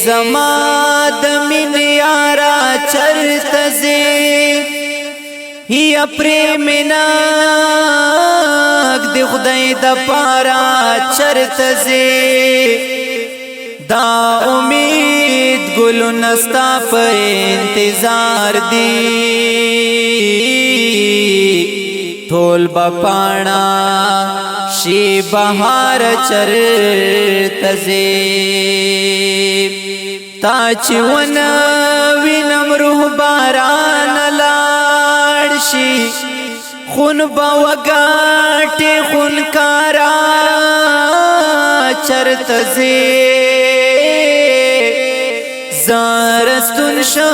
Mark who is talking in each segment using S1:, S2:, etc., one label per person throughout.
S1: زما د مين یارا چرته زی یا پریمناک دی خدای د پارا چرته زی دا امید گلو نستا په انتظار دی ټول بپانا شی بهار چرته زی تا چې ونه وینم روح باران لاړ شي خون با وګاټي خون کارا چرته زی زارستون شا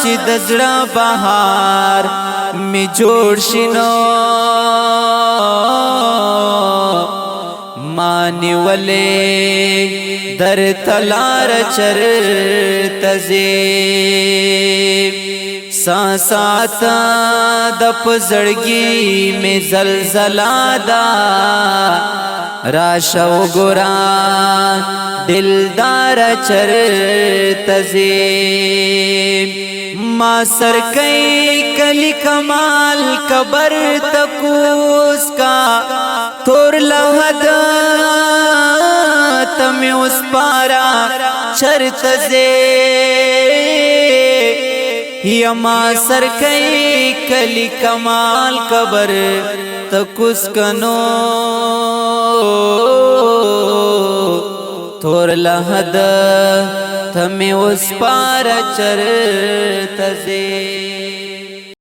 S1: چې د زړه بهار می جوړ شینو مانی ولې در تلار چرته زی ساسات د پزړګي می زلزلہ دا راشو ګرا دلدار چرته زی ما سر کئی کلی کمال قبر تکوس کا تور لحد تمی اس پارا چرته زی یا ما سر کئی کلی کمال قبر تکوس کنو تور لحد تمی اس پارا چرته زی